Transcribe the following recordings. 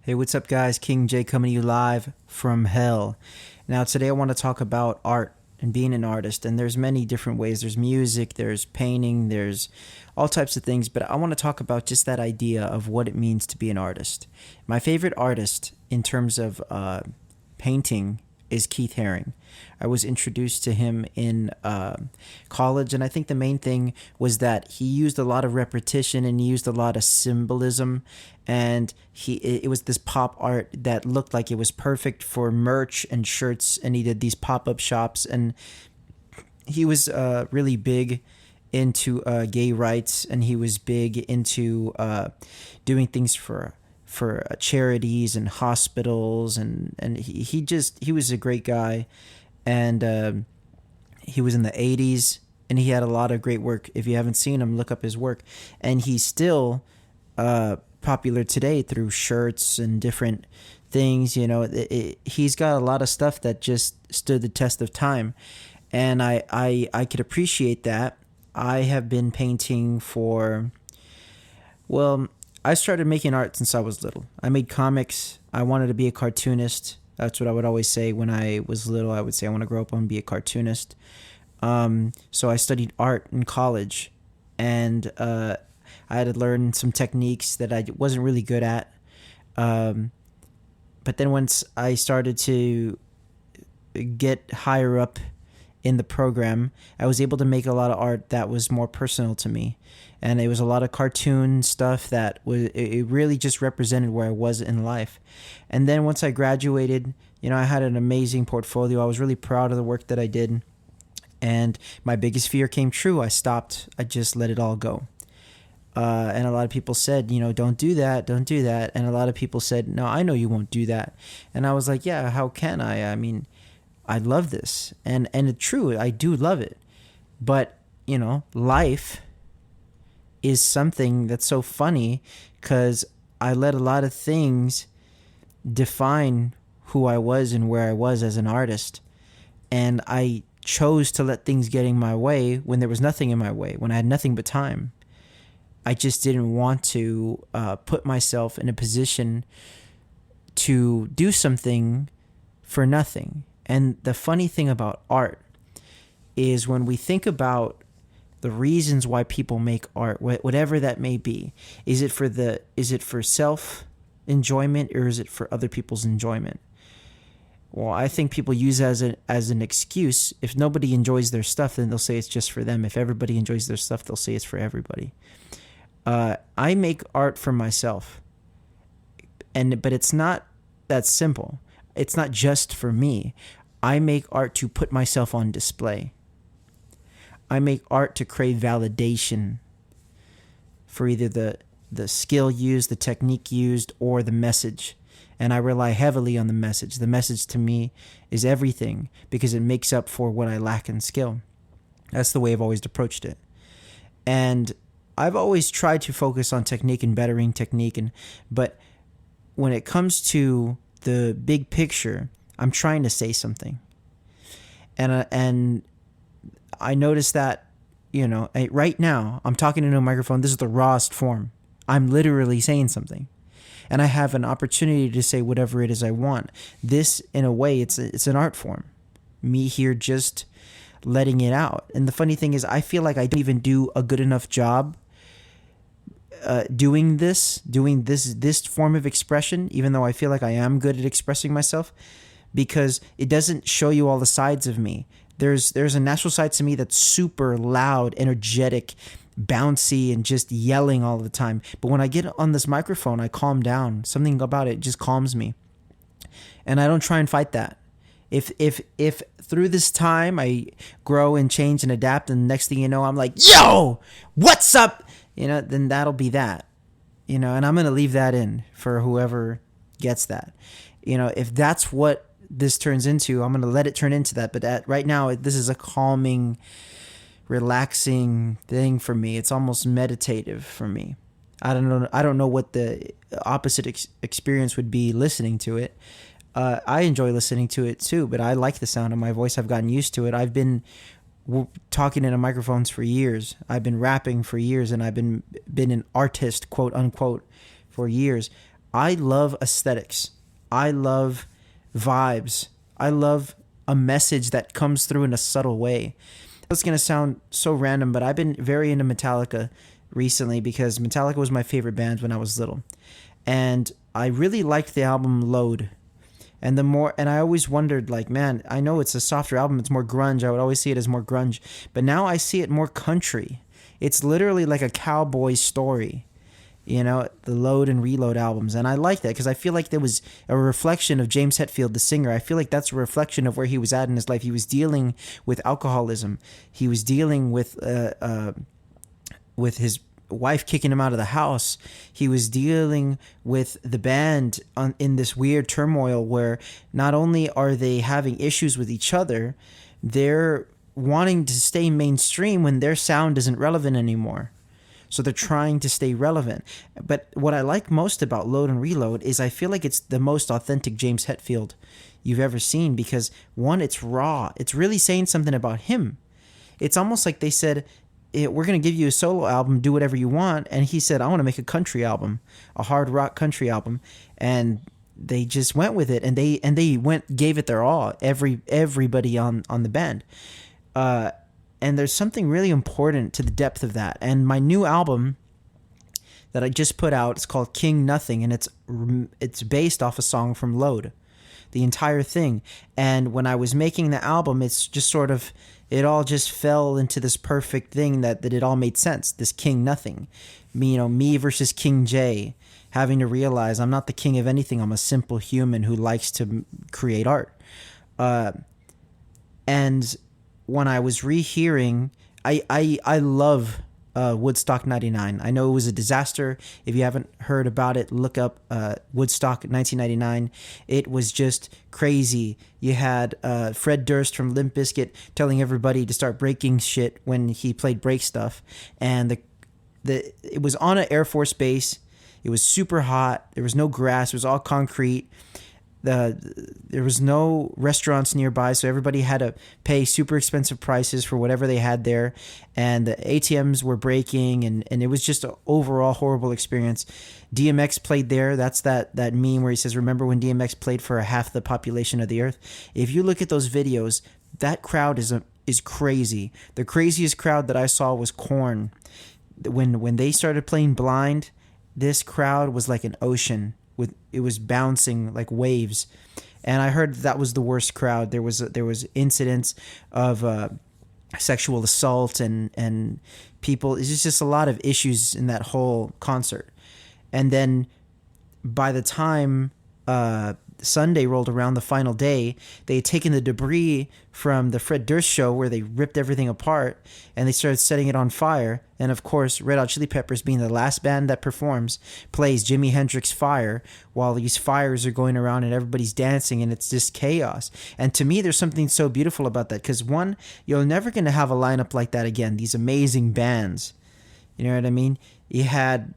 Hey, what's up, guys? King J coming to you live from hell. Now, today I want to talk about art and being an artist. And there's many different ways. There's music, there's painting, there's all types of things. But I want to talk about just that idea of what it means to be an artist. My favorite artist in terms of painting is Keith Haring. I was introduced to him in college, and I think the main thing was that he used a lot of repetition and he used a lot of symbolism, and it was this pop art that looked like it was perfect for merch and shirts, and he did these pop-up shops, and he was really big into gay rights, and he was big into doing things for charities and hospitals, and he was a great guy, and he was in the 80s, and he had a lot of great work. If you haven't seen him, look up his work, and he's still popular today through shirts and different things. He's got a lot of stuff that just stood the test of time, and I could appreciate that. I have been painting for, well, I started making art since I was little. I made comics. I wanted to be a cartoonist. That's what I would always say when I was little. I would say I want to grow up and be a cartoonist. So I studied art in college, and I had to learn some techniques that I wasn't really good at. But then once I started to get higher up in the program, I was able to make a lot of art that was more personal to me. And it was a lot of cartoon stuff that it really just represented where I was in life. And then once I graduated, I had an amazing portfolio. I was really proud of the work that I did. And my biggest fear came true. I stopped. I just let it all go. And a lot of people said, don't do that, don't do that. And a lot of people said, no, I know you won't do that. And I was like, yeah, how can I? I mean, I love this. And it's true, I do love it. But, life is something that's so funny because I let a lot of things define who I was and where I was as an artist. And I chose to let things get in my way when there was nothing in my way, when I had nothing but time. I just didn't want to put myself in a position to do something for nothing. And the funny thing about art is when we think about the reasons why people make art, whatever that may be, is it for self enjoyment or is it for other people's enjoyment? Well, I think people use it as an excuse. If nobody enjoys their stuff, then they'll say it's just for them. If everybody enjoys their stuff, they'll say it's for everybody. I make art for myself, but it's not that simple. It's not just for me. I make art to put myself on display. I make art to crave validation for either the skill used, the technique used, or the message. And I rely heavily on the message. The message to me is everything because it makes up for what I lack in skill. That's the way I've always approached it. And I've always tried to focus on technique and bettering technique, but when it comes to the big picture, I'm trying to say something. And I noticed that, right now I'm talking into a microphone. This is the rawest form. I'm literally saying something. And I have an opportunity to say whatever it is I want. This, in a way, it's an art form. Me here just letting it out. And the funny thing is, I feel like I don't even do a good enough job doing this form of expression, even though I feel like I am good at expressing myself, because it doesn't show you all the sides of me. There's a natural side to me that's super loud, energetic, bouncy, and just yelling all the time. But when I get on this microphone, I calm down. Something about it just calms me. And I don't try and fight that. If through this time I grow and change and adapt, and the next thing you know, I'm like, yo, what's up? Then that'll be that. And I'm going to leave that in for whoever gets that. If that's what this turns into, I'm going to let it turn into that. But right now, this is a calming, relaxing thing for me. It's almost meditative for me. I don't know what the opposite experience would be listening to it. I enjoy listening to it too, but I like the sound of my voice. I've gotten used to it. I've been talking into microphones for years. I've been rapping for years, and I've been an artist, quote unquote, for years. I love aesthetics. I love vibes. I love a message that comes through in a subtle way. It's going to sound so random, but I've been very into Metallica recently because Metallica was my favorite band when I was little. And I really liked the album Load. And I always wondered, like, man, I know it's a softer album, it's more grunge. I would always see it as more grunge. But now I see it more country. It's literally like a cowboy story, the Load and Reload albums. And I like that because I feel like there was a reflection of James Hetfield, the singer. I feel like that's a reflection of where he was at in his life. He was dealing with alcoholism. He was dealing with his wife kicking him out of the house. He was dealing with the band in this weird turmoil where not only are they having issues with each other, they're wanting to stay mainstream when their sound isn't relevant anymore. So they're trying to stay relevant. But what I like most about Load and Reload is I feel like it's the most authentic James Hetfield you've ever seen because, one, it's raw. It's really saying something about him. It's almost like they said, we're going to give you a solo album, do whatever you want. And he said, I want to make a country album, a hard rock country album. And they just went with it, and they gave it their all, everybody on the band. And there's something really important to the depth of that. And my new album that I just put out, it's called King Nothing, and it's based off a song from Load, the entire thing. And when I was making the album, it's just sort of, it all just fell into this perfect thing that it all made sense. This King Nothing, me versus King J, having to realize I'm not the king of anything. I'm a simple human who likes to create art. And when I was rehearing, I love Woodstock 99. I know it was a disaster. If you haven't heard about it, look up Woodstock 1999. It was just crazy. You had Fred Durst from Limp Bizkit telling everybody to start breaking shit when he played Break Stuff. And it was on an Air Force base. It was super hot. There was no grass. It was all concrete. There was no restaurants nearby, so everybody had to pay super expensive prices for whatever they had there, and the ATMs were breaking, and it was just an overall horrible experience. DMX played there. That's that meme where he says, remember when DMX played for half the population of the earth? If you look at those videos, that crowd is crazy. The craziest crowd that I saw was Korn. When they started playing Blind, this crowd was like an ocean. It was bouncing like waves, and I heard that was the worst crowd. There was incidents of sexual assault and people. It's just a lot of issues in that whole concert. And then by the time Sunday rolled around, the final day, they had taken the debris from the Fred Durst show where they ripped everything apart and they started setting it on fire. And of course, Red Hot Chili Peppers, being the last band that performs, plays Jimi Hendrix Fire while these fires are going around and everybody's dancing, and it's just chaos. And to me, there's something so beautiful about that because, one, you're never going to have a lineup like that again. These amazing bands, you know what I mean? You had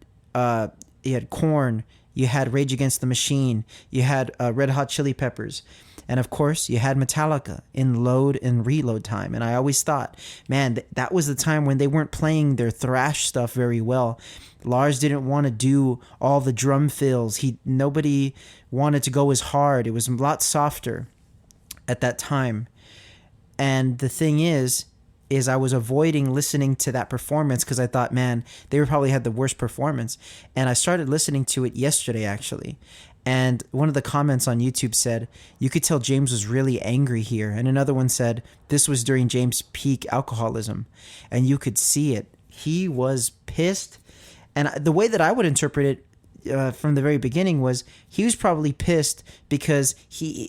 Korn. You had Rage Against the Machine. You had Red Hot Chili Peppers. And of course, you had Metallica in Load and Reload time. And I always thought, man, that was the time when they weren't playing their thrash stuff very well. Lars didn't want to do all the drum fills. Nobody wanted to go as hard. It was a lot softer at that time. And the thing is I was avoiding listening to that performance because I thought, man, they probably had the worst performance. And I started listening to it yesterday, actually. And one of the comments on YouTube said, you could tell James was really angry here. And another one said, this was during James' peak alcoholism. And you could see it. He was pissed. And the way that I would interpret it from the very beginning was he was probably pissed because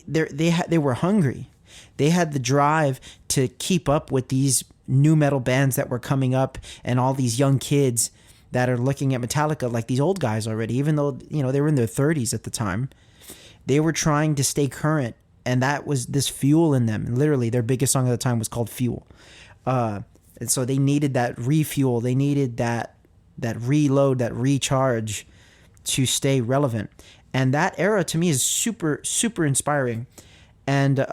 they were hungry. They had the drive to keep up with these new metal bands that were coming up and all these young kids that are looking at Metallica like these old guys already, even though, they were in their 30s at the time. They were trying to stay current, and that was this fuel in them. And literally, their biggest song at the time was called Fuel. And so they needed that refuel. They needed that reload, that recharge to stay relevant. And that era, to me, is super, super inspiring. And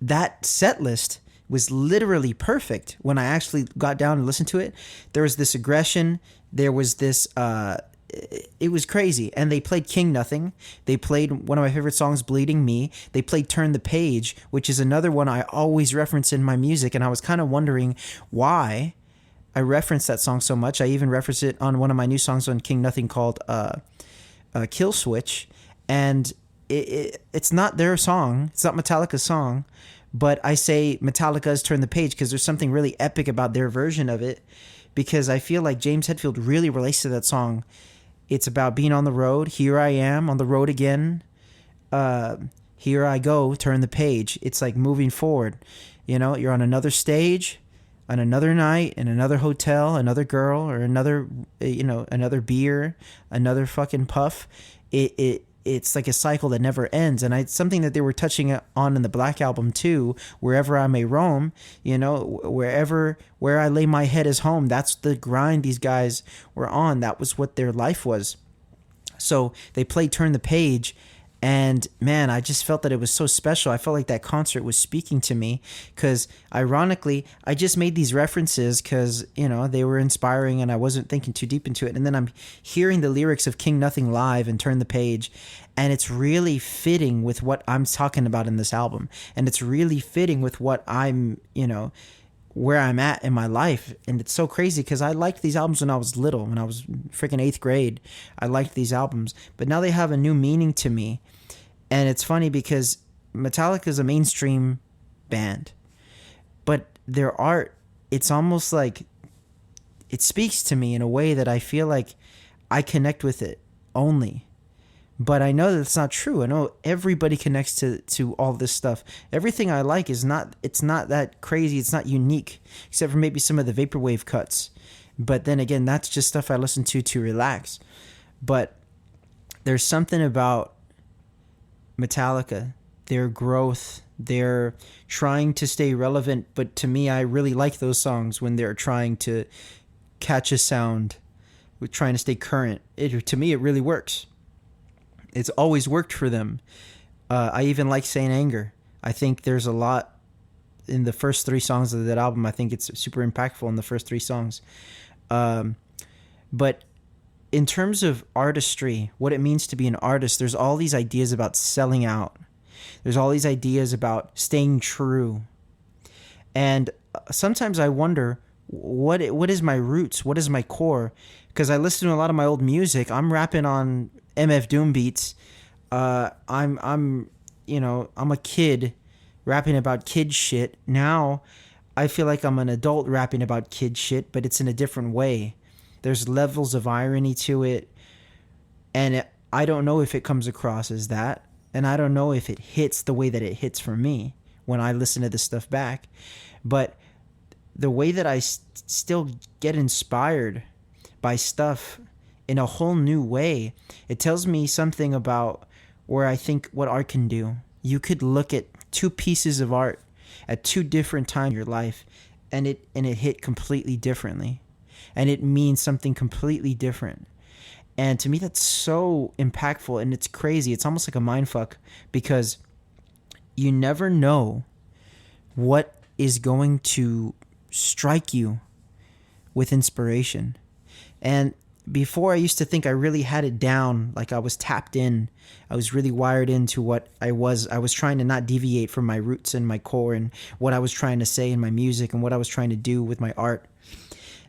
that set list was literally perfect when I actually got down and listened to it. There was this aggression. There was this it was crazy. And they played King Nothing. They played one of my favorite songs, Bleeding Me. They played Turn the Page, which is another one I always reference in my music. And I was kind of wondering why I reference that song so much. I even reference it on one of my new songs on King Nothing called Kill Switch. And it's not their song. It's not Metallica's song. But I say Metallica's Turn the Page because there's something really epic about their version of it. Because I feel like James Hetfield really relates to that song. It's about being on the road. Here I am on the road again. Here I go, turn the page. It's like moving forward. You know, you're on another stage, on another night, in another hotel, another girl, or another, another beer, another fucking puff. It's like a cycle that never ends. And it's something that they were touching on in the Black Album too. Wherever I may roam, where I lay my head is home. That's the grind these guys were on. That was what their life was. So they played Turn the Page. And man, I just felt that it was so special. I felt like that concert was speaking to me because ironically, I just made these references because, they were inspiring and I wasn't thinking too deep into it. And then I'm hearing the lyrics of King Nothing live and Turn the Page. And it's really fitting with what I'm talking about in this album. And it's really fitting with what I'm, where I'm at in my life. And it's so crazy because I liked these albums when I was little, when I was freaking 8th grade. I liked these albums, but now they have a new meaning to me. And it's funny because Metallica is a mainstream band, but their art, it's almost like it speaks to me in a way that I feel like I connect with it only. But I know that's not true. I know everybody connects to all this stuff. Everything I like it's not that crazy. It's not unique, except for maybe some of the vaporwave cuts. But then again, that's just stuff I listen to relax. But there's something about Metallica, their growth, they're trying to stay relevant. But to me, I really like those songs when they're trying to catch a sound, with trying to stay current. To me, it really works. It's always worked for them. I even like Saint Anger. I think there's a lot in the first 3 songs of that album. I think it's super impactful in the first 3 songs. But in terms of artistry, what it means to be an artist, there's all these ideas about selling out. There's all these ideas about staying true. And sometimes I wonder, what is my roots? What is my core? Because I listen to a lot of my old music. I'm rapping on MF Doom beats. I'm a kid rapping about kid shit. Now I feel like I'm an adult rapping about kid shit, but it's in a different way. There's levels of irony to it, and I don't know if it comes across as that, and I don't know if it hits the way that it hits for me when I listen to this stuff back. But the way that I still get inspired by stuff in a whole new way, it tells me something about where I think what art can do. You could look at 2 pieces of art at 2 different times in your life, and it hit completely differently, and it means something completely different. And to me, that's so impactful, and it's crazy. It's almost like a mind fuck, because you never know what is going to strike you with inspiration. And before, I used to think I really had it down, like I was tapped in. I was really wired into what I was. I was trying to not deviate from my roots and my core and what I was trying to say in my music and what I was trying to do with my art.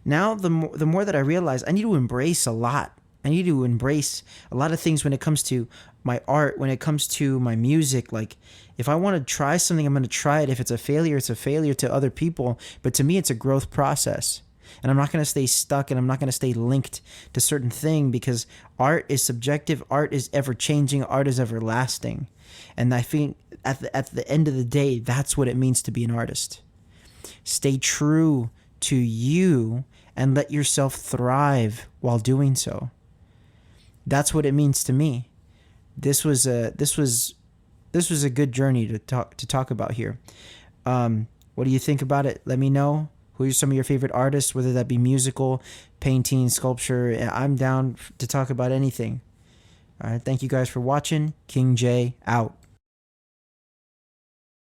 Now, the more that I realize, I need to embrace a lot. I need to embrace a lot of things when it comes to my art, when it comes to my music. Like, if I want to try something, I'm going to try it. If it's a failure to other people. But to me, it's a growth process. And I'm not going to stay stuck, and I'm not going to stay linked to certain thing, because art is subjective. Art is ever changing. Art is everlasting. And I think at the end of the day, that's what it means to be an artist. Stay true to you and let yourself thrive while doing so. That's what it means to me. This was a good journey to talk about here. What do you think about it? Let me know. Who are some of your favorite artists, whether that be musical, painting, sculpture? I'm down to talk about anything. All right, thank you guys for watching. King J out.